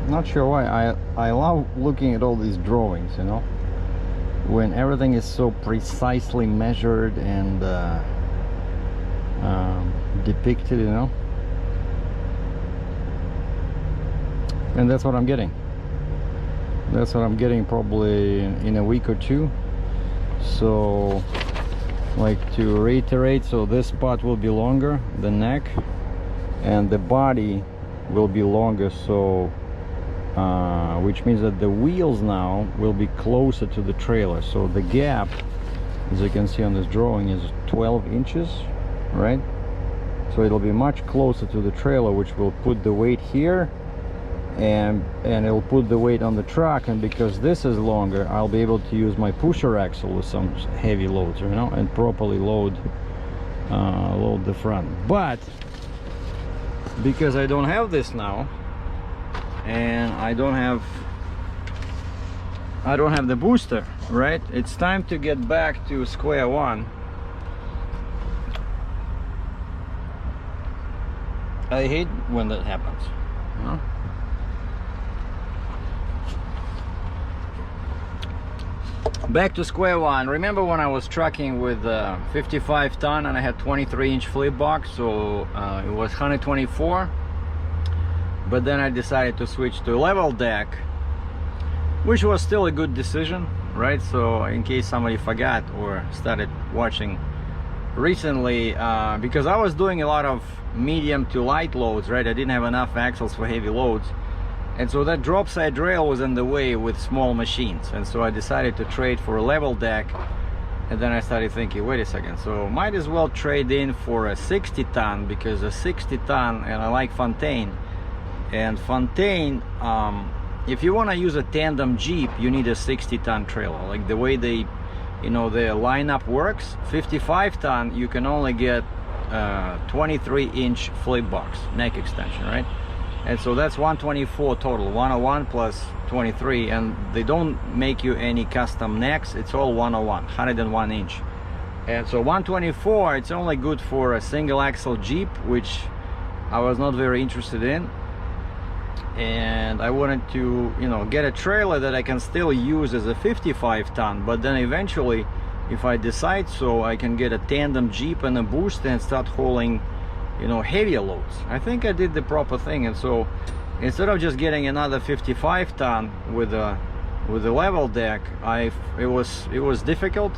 Not sure why. I love looking at all these drawings, you know, when everything is so precisely measured and depicted, you know. And that's what I'm getting. That's what I'm getting probably in a week or two. So, like, to reiterate, so this part will be longer, the neck, and the body will be longer, so which means that the wheels now will be closer to the trailer. So the gap, as you can see on this drawing, is 12 inches, right? So it'll be much closer to the trailer, which will put the weight here, and it'll put the weight on the truck. And because this is longer, I'll be able to use my pusher axle with some heavy loads, you know, and properly load the front. But because I don't have this now, and I don't have the booster, right? It's time to get back to square one. I hate when that happens, you know? Back to square one. Remember when I was trucking with 55 ton and I had 23-inch flip box, so it was 124. But then I decided to switch to level deck, which was still a good decision, right? So in case somebody forgot or started watching recently, because I was doing a lot of medium to light loads, right? I didn't have enough axles for heavy loads, and so that drop side rail was in the way with small machines, and so I decided to trade for a level deck. And then I started thinking, wait a second, so might as well trade in for a 60 ton, because a 60 ton, and I like Fontaine. And Fontaine, if you want to use a tandem Jeep, you need a 60-ton trailer. Like the way they, you know, the lineup works, 55 ton, you can only get 23-inch flip box neck extension, right? And so that's 124 total, 101 plus 23, and they don't make you any custom necks. It's all 101, 101 inch. And so 124, it's only good for a single axle Jeep, which I was not very interested in. And I wanted to, you know, get a trailer that I can still use as a 55 ton, but then eventually, if I decide so, I can get a tandem Jeep and a booster and start hauling, you know, heavier loads. I think I did the proper thing. And so instead of just getting another 55 ton with a level deck, it was difficult.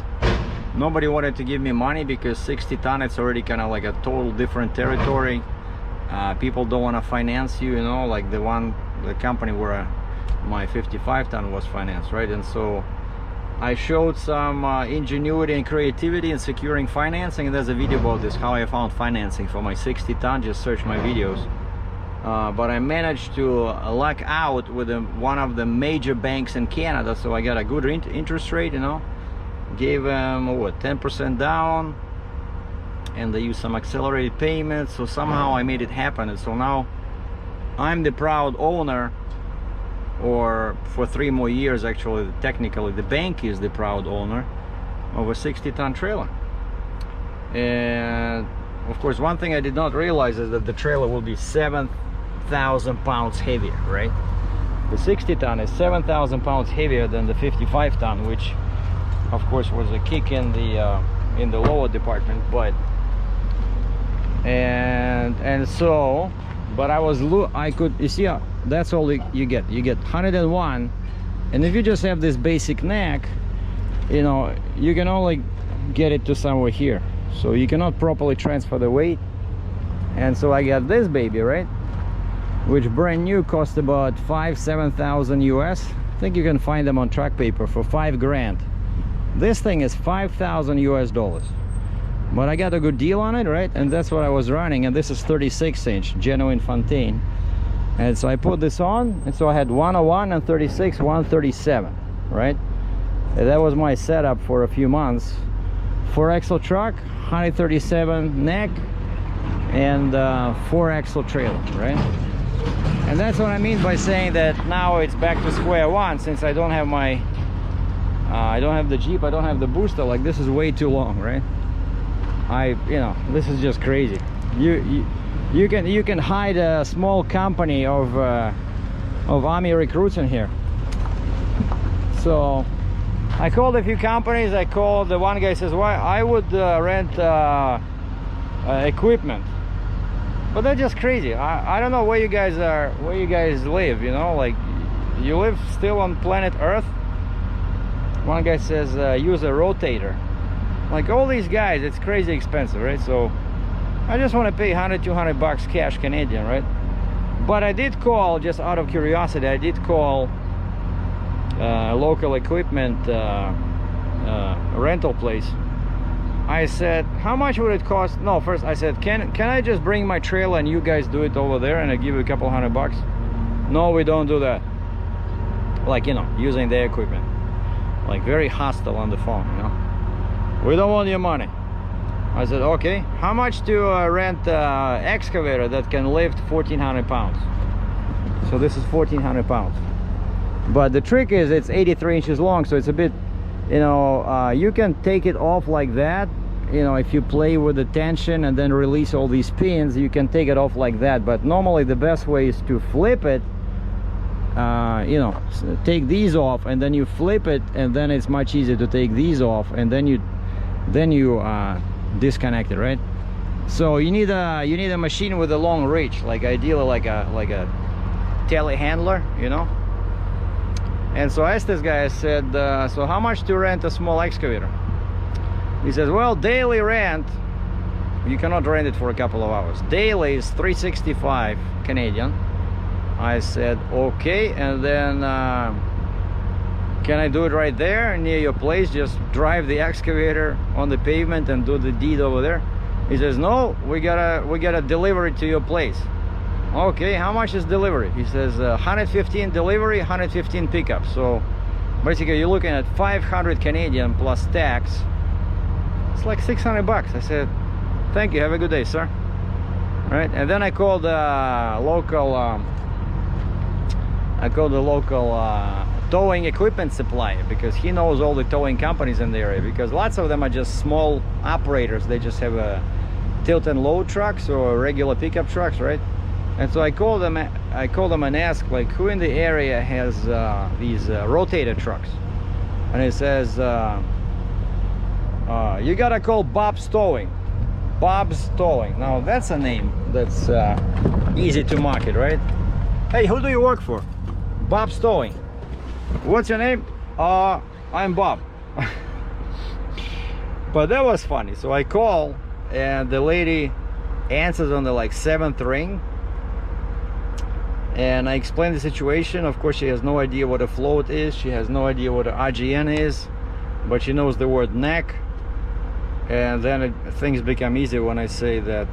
Nobody wanted to give me money because 60 ton, it's already kind of like a total different territory. People don't want to finance you, you know, like the company where my 55 ton was financed, right? And so I showed some ingenuity and creativity in securing financing, and there's a video about this, how I found financing for my 60 ton. Just search my videos. But I managed to luck out with one of the major banks in Canada, so I got a good interest rate, you know. Gave them, what, 10% down, and they used some accelerated payments, so somehow I made it happen. And so now I'm the proud owner, or for 3 more years actually, technically the bank is the proud owner of a 60-ton trailer. And of course, one thing I did not realize is that the trailer will be 7,000 pounds heavier, right? The 60-ton is 7,000 pounds heavier than the 55-ton, which of course was a kick in the lower department. But and so, but I could, you see, that's all you get 101. And if you just have this basic neck, you know, you can only get it to somewhere here, so you cannot properly transfer the weight. And so I got this baby, right, which brand new cost about 7,000 US. I think you can find them on truck paper for 5 grand. This thing is 5,000 US dollars. But I got a good deal on it, right? And that's what I was running. And this is 36-inch genuine Fontaine. And so I put this on, and so I had 101 and 36, 137, right? And that was my setup for a few months. 4-axle truck, 137 neck, and 4-axle trailer, right? And that's what I mean by saying that now it's back to square one, since I don't have my I don't have the Jeep, I don't have the booster. Like, this is way too long, right? You know, this is just crazy. You can hide a small company of of Army recruits in here. So I called a few companies. I called the one guy, says, why I would rent equipment, but they're just crazy. I don't know where you guys are, where you guys live, you know, like you live still on planet Earth. One guy says use a rotator. Like all these guys, it's crazy expensive, right? So I just want to pay 100-200 bucks cash Canadian, right? But I did call, just out of curiosity, I did call local equipment rental place. I said, how much would it cost? No, first I said, can I just bring my trailer and you guys do it over there and I give you a couple $100? No, we don't do that. Like, you know, using their equipment. Like very hostile on the phone, you know. We don't want your money. I said, okay, how much to rent excavator that can lift 1,400 pounds? So this is 1,400 pounds. But the trick is it's 83 inches long, so it's a bit, you know, you can take it off like that. You know, if you play with the tension and then release all these pins, you can take it off like that. But normally the best way is to flip it, you know, take these off and then you flip it, and then it's much easier to take these off and then you disconnect it, right? So you need a machine with a long reach, like ideally like a telehandler, you know. And so I asked this guy, I said, so how much to rent a small excavator? He says, well, daily rent, you cannot rent it for a couple of hours. Daily is 365 Canadian. I said, okay, and then can I do it right there near your place? Just drive the excavator on the pavement and do the deed over there? He says, no, we gotta deliver it to your place. Okay, how much is delivery? He says 115 delivery, 115 pickup. So basically you're looking at 500 Canadian plus tax. It's like 600 bucks. I said, thank you, have a good day, sir. Right? And then I called the local towing equipment supplier, because he knows all the towing companies in the area, because lots of them are just small operators. They just have a tilt and load trucks or regular pickup trucks, right? And so I called them and asked, like, who in the area has these rotator trucks? And he says, you gotta call Bob's Towing. Bob's Towing. Now that's a name that's easy to market, right? Hey, who do you work for? Bob's Towing. What's your name? I'm Bob. But that was funny. So I call and the lady answers on the like 7th ring, and I explain the situation. Of course, she has no idea what a float is, she has no idea what an RGN is, but she knows the word neck. And then things become easier when I say that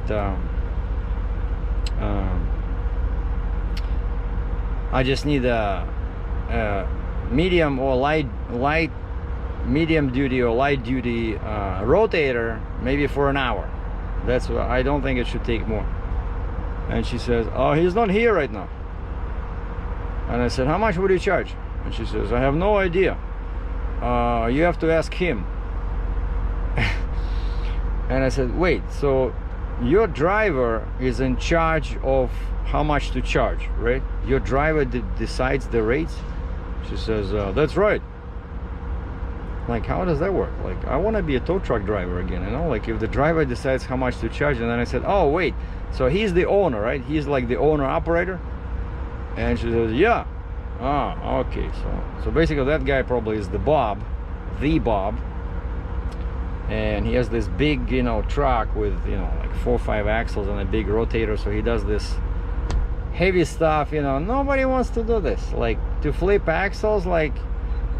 I just need a medium or medium duty or light duty rotator, maybe for an hour. That's what I don't think it should take more. And she says, oh, he's not here right now. And I said, how much would you charge? And she says, I have no idea, you have to ask him. And I said, wait, so your driver is in charge of how much to charge, right? Your driver decides the rates? She says, that's right. Like, how does that work? Like, I want to be a tow truck driver again, you know? Like, if the driver decides how much to charge. And then I said, oh, wait, so he's the owner, right? He's like the owner operator? And she says, yeah. Ah, okay. So basically that guy probably is the Bob. And he has this big, you know, truck with, you know, like 4 or 5 axles and a big rotator. So he does this heavy stuff, you know. Nobody wants to do this. Like, to flip axles, like,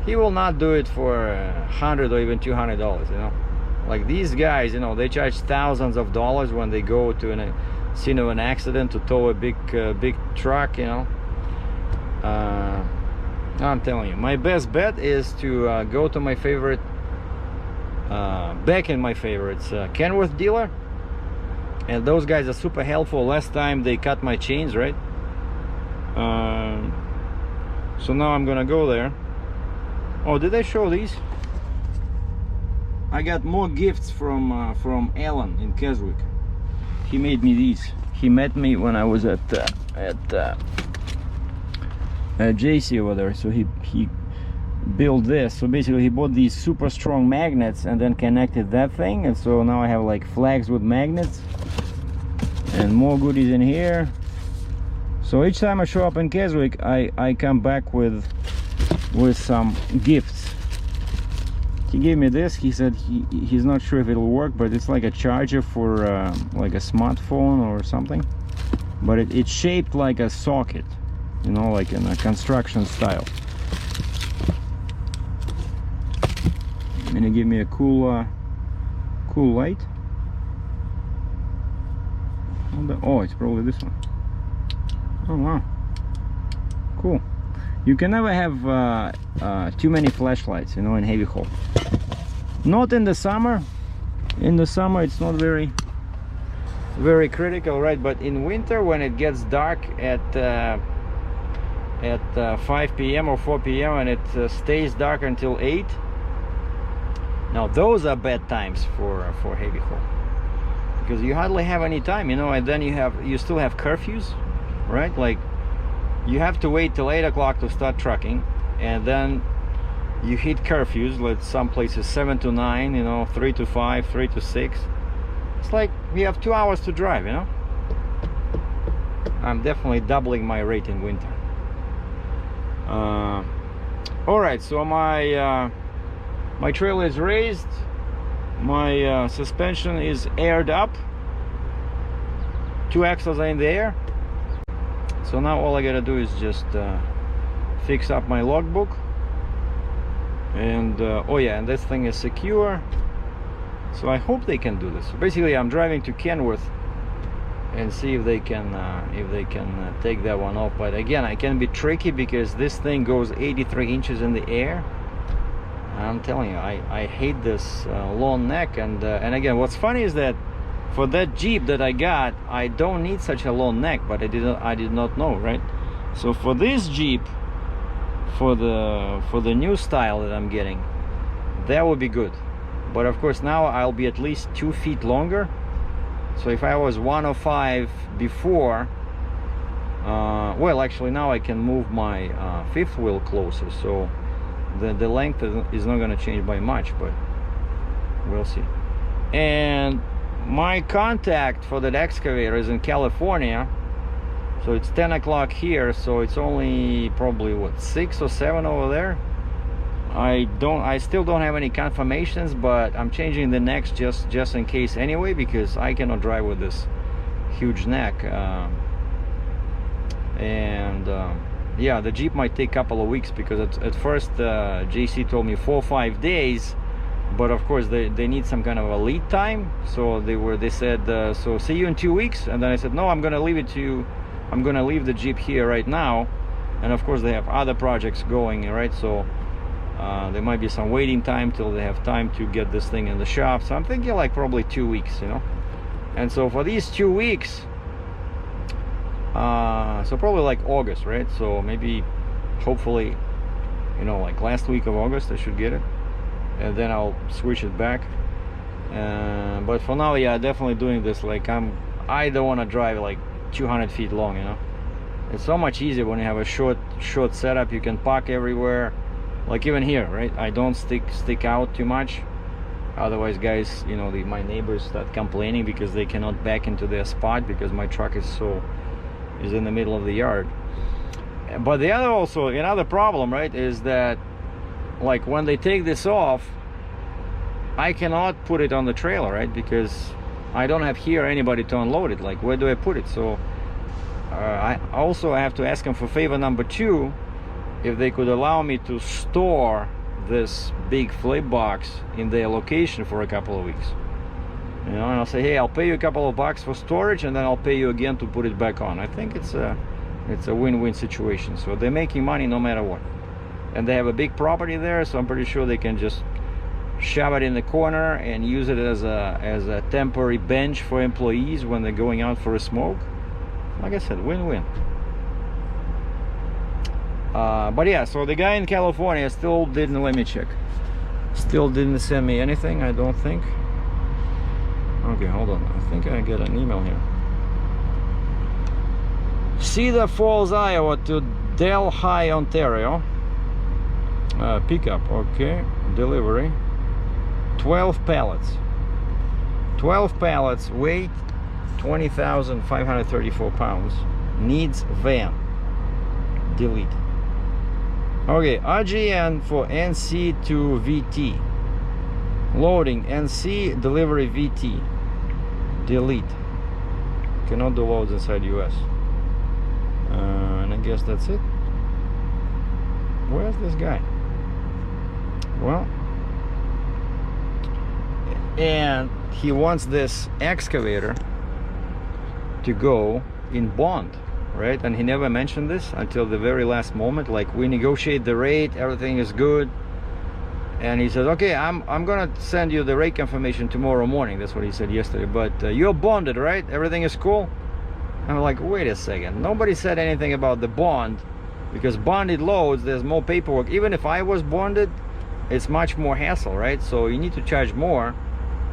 he will not do it for $100 or even $200, you know. Like, these guys, you know, they charge thousands of dollars when they go to a scene of an accident to tow a big truck, you know. I'm telling you, my best bet is to go to my favorite, back in my favorites, Kenworth dealer. And those guys are super helpful. Last time they cut my chains, right? So now I'm gonna go there. Oh, did I show these? I got more gifts from Alan in Keswick. He made me these. He met me when I was at JC over there. So he built this. So basically he bought these super strong magnets and then connected that thing, and so now I have like flags with magnets and more goodies in here. So each time I show up in Keswick, I come back with some gifts. He gave me this. He said he's not sure if it'll work, but it's like a charger for like a smartphone or something, but it's shaped like a socket, you know, like in a construction style. And he gave me a cool light. Oh, it's probably this one. Oh wow, cool. You can never have too many flashlights, you know, in heavy haul. Not in the summer. In the summer it's not very critical, right? But in winter, when it gets dark at 5 p.m. or 4 p.m. and it stays dark until 8, now those are bad times for heavy haul, because you hardly have any time, you know. And then you still have curfews, right? Like you have to wait till 8 o'clock to start trucking, and then you hit curfews, like some places 7 to 9, you know, 3 to 5, 3 to 6. It's like we have 2 hours to drive, you know. I'm definitely doubling my rate in winter. All right, so my trailer is raised, my suspension is aired up, 2 axles are in the air. So now all I gotta do is just fix up my logbook, and oh yeah, and this thing is secure, so I hope they can do this. So basically I'm driving to Kenworth and see if they can take that one off. But again, it can be tricky because this thing goes 83 inches in the air. I'm telling you, I hate this long neck. And again, what's funny is that for that Jeep that I got, I don't need such a long neck, but I did not know, right? So for this Jeep, for the new style that I'm getting, that would be good. But of course now I'll be at least 2 feet longer. So if I was 105 before, well, actually now I can move my fifth wheel closer, so the length is not going to change by much, but we'll see. And my contact for that excavator is in California, so it's 10 o'clock here, so it's only probably what, 6 or 7 over there. I still don't have any confirmations, but I'm changing the necks just in case anyway, because I cannot drive with this huge neck. Yeah, the Jeep might take a couple of weeks, because at first JC told me 4 or 5 days, but of course they need some kind of a lead time. So they said so see you in 2 weeks, and then I said no, I'm gonna leave the Jeep here right now. And of course they have other projects going, right? So there might be some waiting time till they have time to get this thing in the shop. So I'm thinking like probably 2 weeks, you know. And so for these 2 weeks, so probably like August, right? So maybe, hopefully, you know, like last week of August I should get it, and then I'll switch it back. But for now, yeah, definitely doing this. Like I don't want to drive like 200 feet long, you know. It's so much easier when you have a short setup. You can park everywhere. Like even here, right? I don't stick out too much. Otherwise, guys, you know, my neighbors start complaining because they cannot back into their spot because my truck is in the middle of the yard. But the another problem, right, is that like when they take this off, I cannot put it on the trailer, right? Because I don't have here anybody to unload it. Like, where do I put it? So I have to ask them for favor number 2, if they could allow me to store this big flip box in their location for a couple of weeks, you know. And I'll say, hey, I'll pay you a couple of bucks for storage, and then I'll pay you again to put it back on. I think it's a win-win situation. So they're making money no matter what, and they have a big property there, so I'm pretty sure they can just shove it in the corner and use it as a temporary bench for employees when they're going out for a smoke. Like I said, win-win. But yeah, so the guy in California still didn't, let me check, still didn't send me anything, I don't think. Okay, hold on, I think I get an email here. Cedar Falls, Iowa to Delhi, Ontario. Pickup, okay. Delivery. 12 pallets. 12 pallets, weight 20,534 pounds. Needs van. Delete. Okay, RGN for NC to VT. Loading NC, delivery VT. Delete. Cannot do loads inside US. And I guess that's it. Where's this guy? Well, and he wants this excavator to go in bond, right? And he never mentioned this until the very last moment. Like, we negotiate the rate, everything is good, and he says, okay, I'm gonna send you the rate confirmation tomorrow morning. That's what he said yesterday. But you're bonded, right? Everything is cool. I'm like, wait a second, nobody said anything about the bond, because bonded loads, there's more paperwork. Even if I was bonded, it's much more hassle, right? So you need to charge more.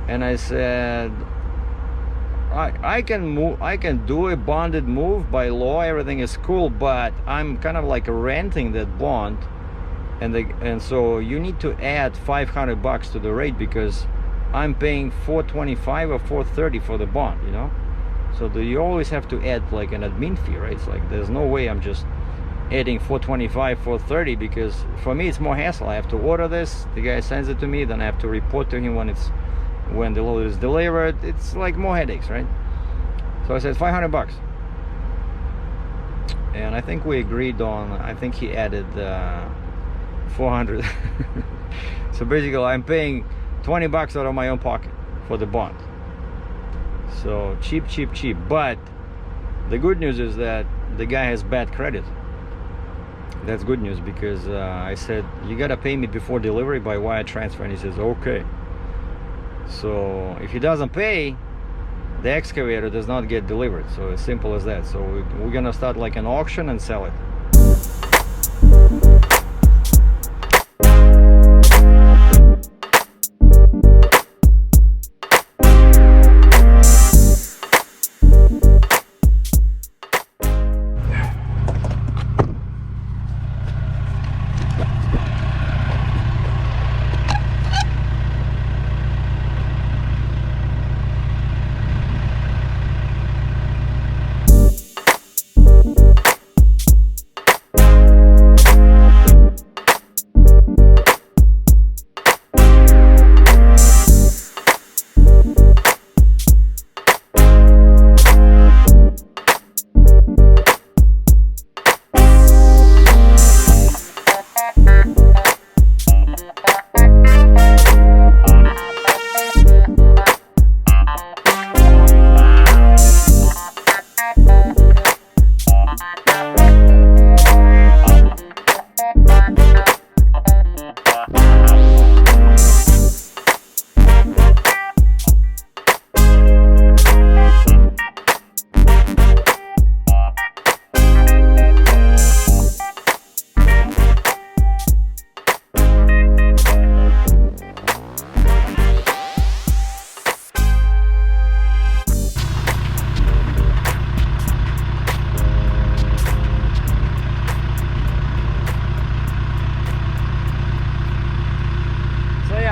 And I said, I can do a bonded move by law, everything is cool, but I'm kind of like renting that bond, and so you need to add $500 to the rate, because I'm paying $425 or $430 for the bond, you know. So you always have to add like an admin fee, right? It's like, there's no way I'm just adding $425, $430, because for me it's more hassle. I have to order this, the guy sends it to me, then I have to report to him when the load is delivered. It's like more headaches, right? So I said $500, and I think we agreed on, I think he added 400. So basically I'm paying $20 out of my own pocket for the bond. So cheap. But the good news is that the guy has bad credit. That's good news, because I said, you gotta pay me before delivery by wire transfer, and he says okay. So if he doesn't pay, the excavator does not get delivered. So as simple as that. So we're gonna start like an auction and sell it.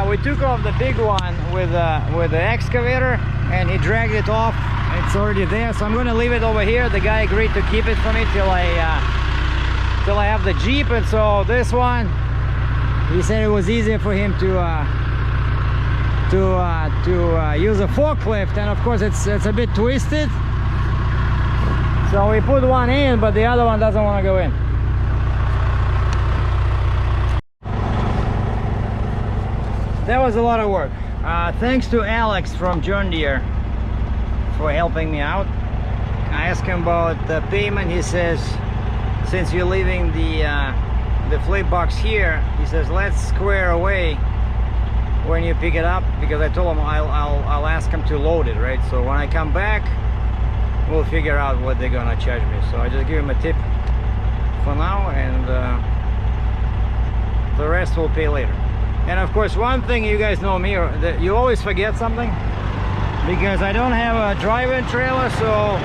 We took off the big one with the excavator, and he dragged it off. It's already there, so I'm gonna leave it over here. The guy agreed to keep it for me till I have the Jeep. And so this one, he said it was easier for him to use a forklift, and of course it's a bit twisted. So we put one in, but the other one doesn't want to go in. That was a lot of work. Thanks to Alex from John Deere for helping me out. I asked him about the payment. He says, since you're leaving the flip box here, he says, let's square away when you pick it up, because I told him I'll ask him to load it, right? So when I come back, we'll figure out what they're gonna charge me. So I just give him a tip for now, and the rest we'll pay later. And of course, one thing, you guys know me, that you always forget something, because I don't have a drive-in trailer, so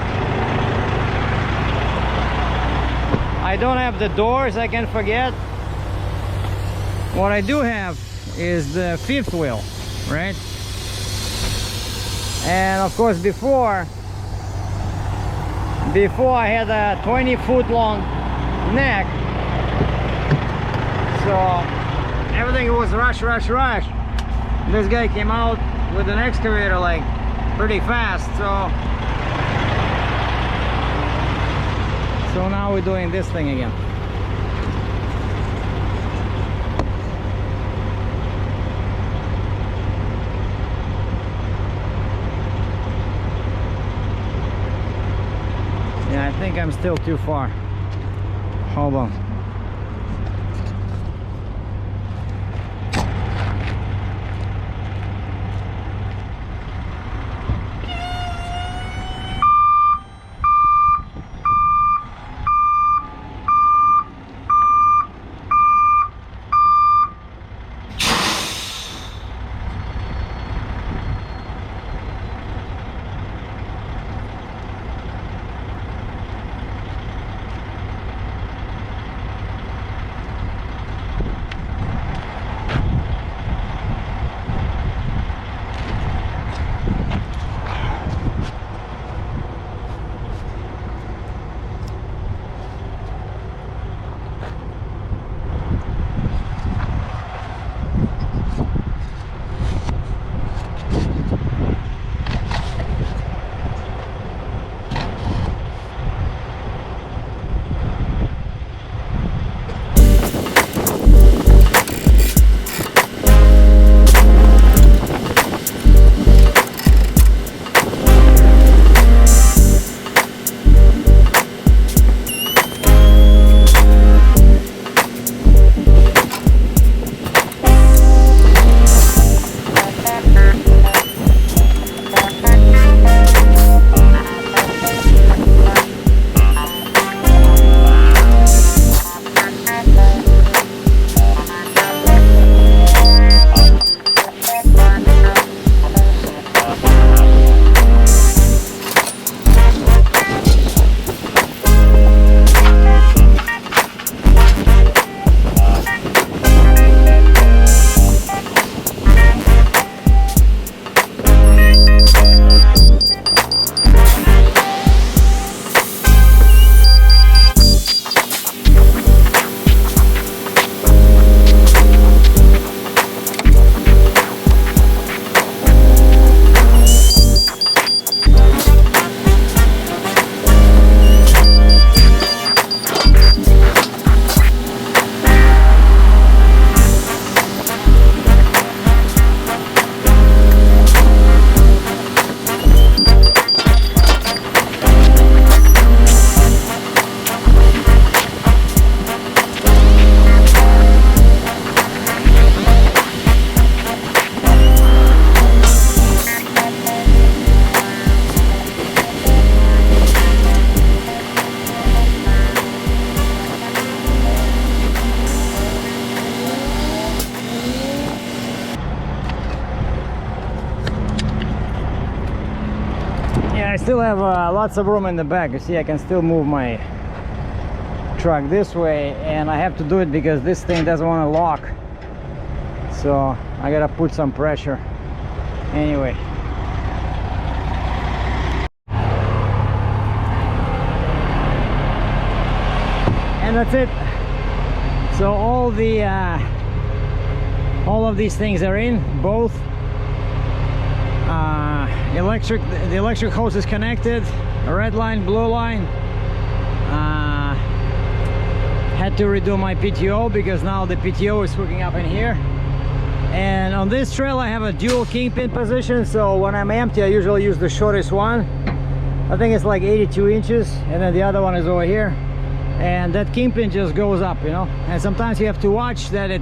I don't have the doors, I can forget. What I do have is the fifth wheel, right? And of course before I had a 20-foot long neck, so everything was rush. This guy came out with an excavator like pretty fast, so now we're doing this thing again. Yeah, I think I'm still too far. Hold on. I still have lots of room in the back. You see, I can still move my truck this way, and I have to do it because this thing doesn't want to lock, so I gotta put some pressure anyway. And that's it. So all of these things are in, both the electric hose is connected, a red line, blue line. Had to redo my PTO because now the PTO is hooking up in here. And on this trail I have a dual kingpin position, so when I'm empty I usually use the shortest one. I think it's like 82 inches, and then the other one is over here, and that kingpin just goes up, you know. And sometimes you have to watch that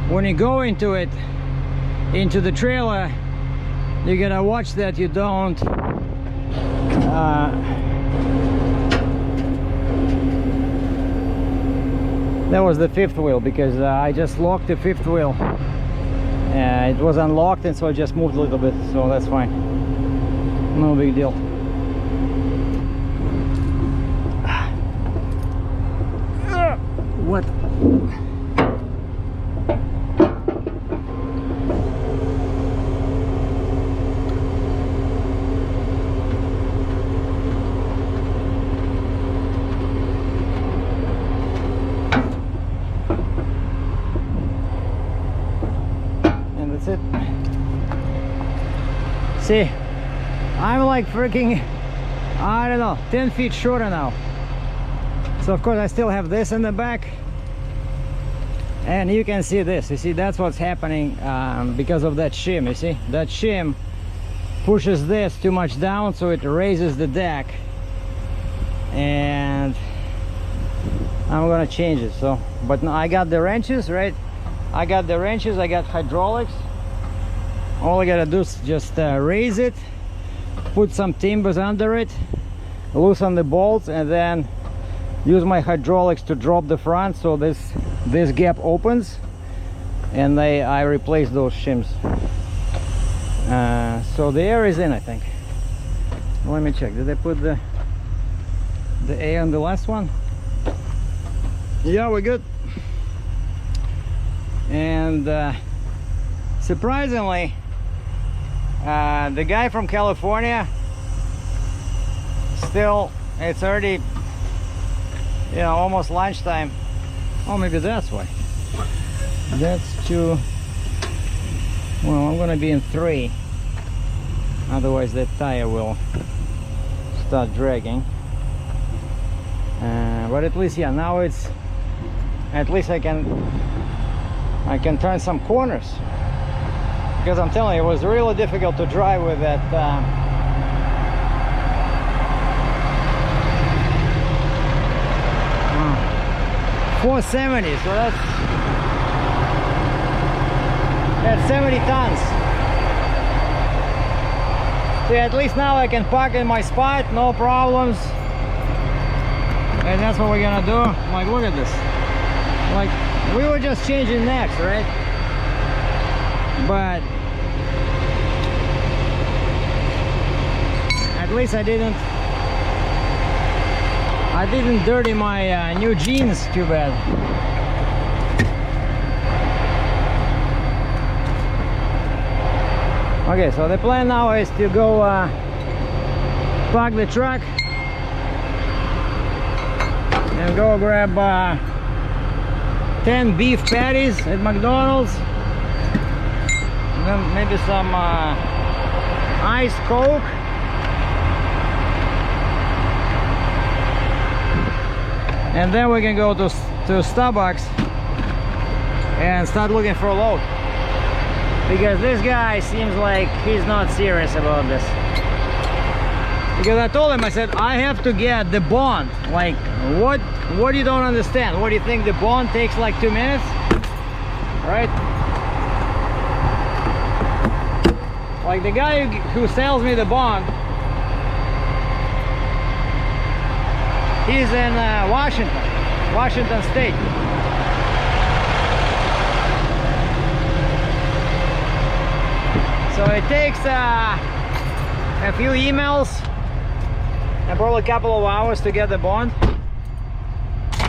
when you go into the trailer, you gotta watch that you don't that was the fifth wheel, because I just locked the fifth wheel. It was unlocked, and so I just moved a little bit, so that's fine, no big deal. what. And that's it. See, I'm like freaking, I don't know, 10 feet shorter now. So of course I still have this in the back, and you can see this. You see, that's what's happening because of that shim. You see, that shim pushes this too much down, so it raises the deck, and I'm gonna change it. So, but now I got the wrenches, right? I got the wrenches, I got hydraulics. All I gotta do is just raise it, put some timbers under it, loosen the bolts, and then use my hydraulics to drop the front, so this gap opens, and I replace those shims. So the air is in, I think. Let me check. Did I put the air on the last one? Yeah, we're good. And surprisingly, the guy from California, still, it's already, you know, almost lunchtime. Oh, maybe that's why. That's too, well, I'm gonna be in 3, otherwise that tire will start dragging. But at least, yeah, now it's, at least I can turn some corners, because I'm telling you, it was really difficult to drive with that 470, so that's 70 tons. So at least now I can park in my spot, no problems. And that's what we're gonna do. Like, look at this. Like, we were just changing necks, right? But at least I didn't dirty my new jeans too bad. Okay, so the plan now is to go park the truck and go grab 10 beef patties at McDonald's, and then maybe some iced Coke, and then we can go to Starbucks and start looking for a load, because this guy seems like he's not serious about this. Because I told him, I said, I have to get the bond. Like, what you don't understand? What do you think, the bond takes like 2 minutes? Right? Like, the guy who sells me the bond, he's in Washington State. So it takes a few emails and probably a couple of hours to get the bond.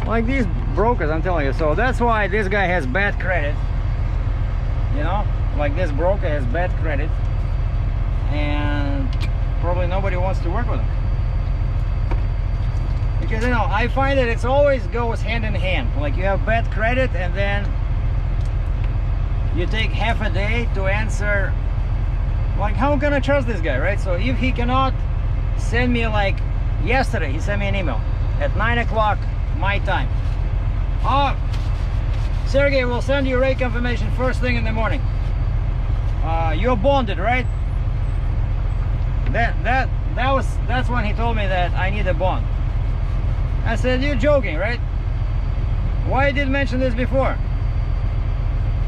Like these brokers, I'm telling you. So that's why this guy has bad credit. You know, like this broker has bad credit, and probably nobody wants to work with him. Because, you know, I find that it always goes hand in hand. Like, you have bad credit, and then you take half a day to answer. Like, how can I trust this guy, right? So if he cannot send me, like yesterday, he sent me an email at 9 o'clock my time. Oh, Sergey, will send you rate confirmation first thing in the morning. You're bonded, right? That's when he told me that I need a bond. I said, you're joking, right? Why you didn't mention this before?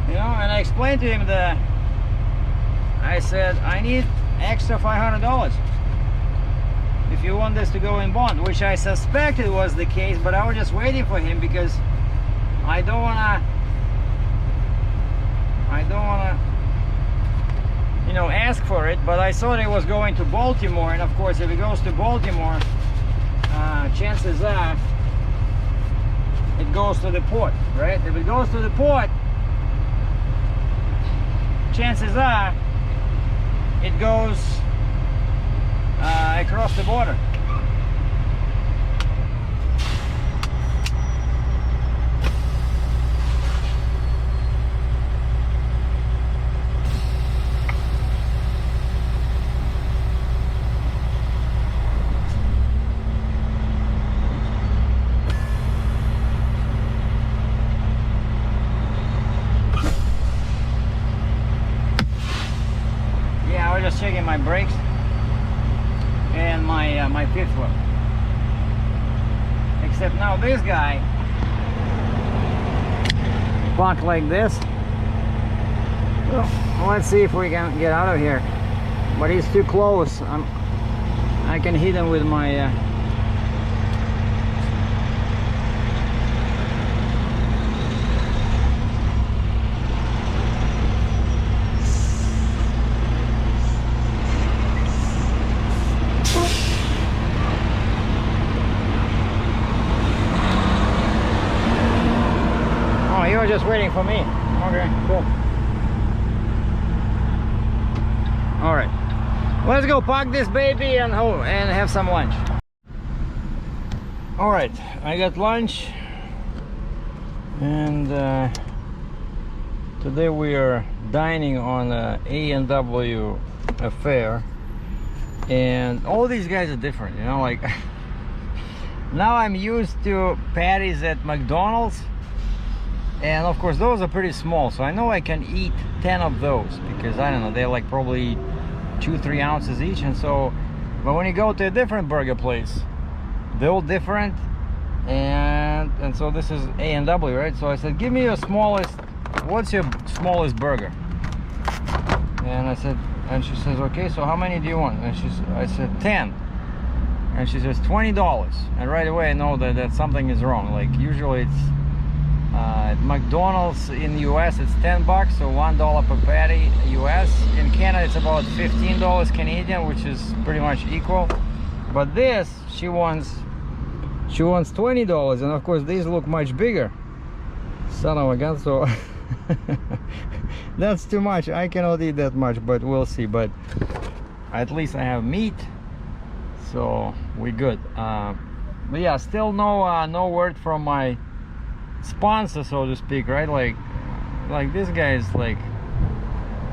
You know, and I explained to him that I said, I need extra $500 if you want this to go in bond, which I suspected was the case, but I was just waiting for him because I don't wanna, you know, ask for it. But I thought it was going to Baltimore, and of course, if it goes to Baltimore, chances are it goes to the port, right? If it goes to the port, chances are it goes across the border. Just checking my brakes and my fifth wheel. Except now this guy parked like this. Well, let's see if we can get out of here. But he's too close. I can hit him with my You're just waiting for me. Okay, cool. All right, let's go park this baby and have some lunch. All right, I got lunch, and today we are dining on a A&W affair, and all these guys are different, you know, like now I'm used to patties at McDonald's. And of course those are pretty small, so I know I can eat 10 of those, because I don't know, they're like probably 2-3 ounces each. And so, but when you go to a different burger place, they're all different, and so this is A&W, right? So I said, give me your smallest, what's your smallest burger? And I said, and she says, okay, so how many do you want? And I said 10. And she says $20. And right away I know that something is wrong. Like usually it's at McDonald's in the US it's $10, so $1 per patty US. In Canada it's about $15 Canadian, which is pretty much equal. But this, she wants $20, and of course these look much bigger. Son of a gun, so that's too much. I cannot eat that much, but we'll see. But at least I have meat, so we're good. But yeah, still no word from my sponsor, so to speak, right? Like this guy is like,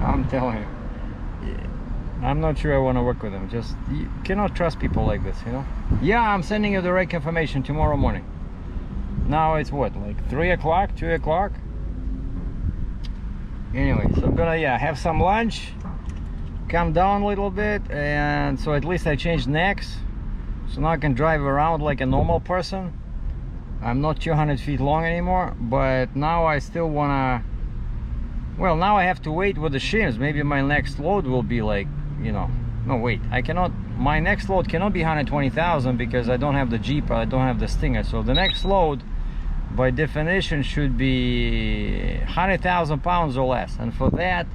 I'm telling you, I'm not sure I want to work with him. Just, you cannot trust people like this, you know. Yeah, I'm sending you the right confirmation tomorrow morning. Now it's what, like 3 o'clock, 2 o'clock? Anyway, so I'm gonna, yeah, have some lunch, calm down a little bit, and so at least I changed necks, so now I can drive around like a normal person. I'm not 200 feet long anymore, but now I still wanna, well, now I have to wait with the shims. Maybe my next load will be like, you know, no, wait, I cannot, my next load cannot be 120,000 because I don't have the Jeep, I don't have the Stinger. So the next load by definition should be 100,000 pounds or less, and for that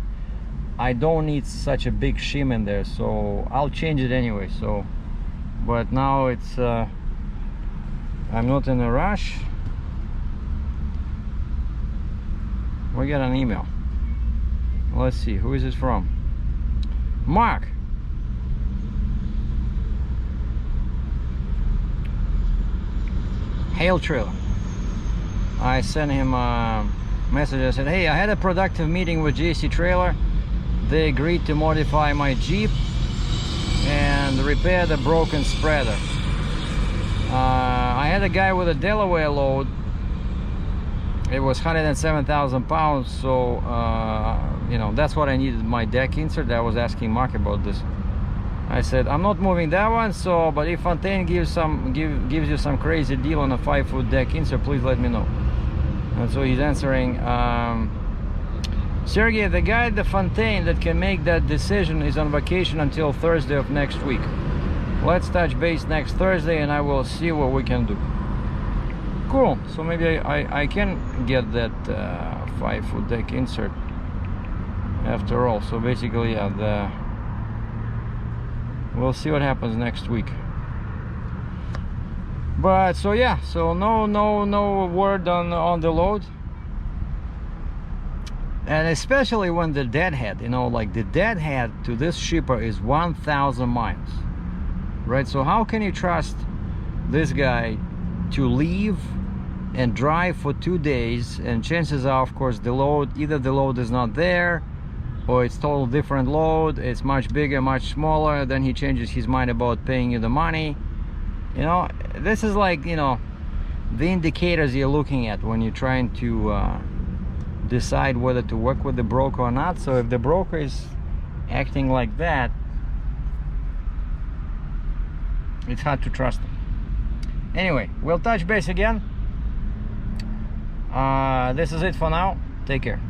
I don't need such a big shim in there, so I'll change it anyway. So, but now it's I'm not in a rush. We got an email. Let's see, who is this from? Mark. Hail Trailer. I sent him a message. I said, hey, I had a productive meeting with JC Trailer. They agreed to modify my Jeep and repair the broken spreader. I had a guy with a Delaware load. It was 107,000 pounds, so you know, that's what I needed, my deck insert. I was asking Mark about this. I said, I'm not moving that one, so but if Fontaine gives you some crazy deal on a 5-foot deck insert, please let me know. And so he's answering, Sergey, the guy at the Fontaine that can make that decision is on vacation until Thursday of next week. Let's touch base next Thursday and I will see what we can do. Cool. So maybe I can get that 5-foot deck insert after all. So basically, yeah, we'll see what happens next week. But so yeah, so no word on the load. And especially when the deadhead, you know, like the deadhead to this shipper is 1,000 miles, right? So how can you trust this guy to leave and drive for 2 days, and chances are, of course, the load, either the load is not there, or it's total different load, it's much bigger, much smaller, then he changes his mind about paying you the money. You know, this is like, you know, the indicators you're looking at when you're trying to decide whether to work with the broker or not. So if the broker is acting like that, it's hard to trust them. Anyway, we'll touch base again. This is it for now. Take care.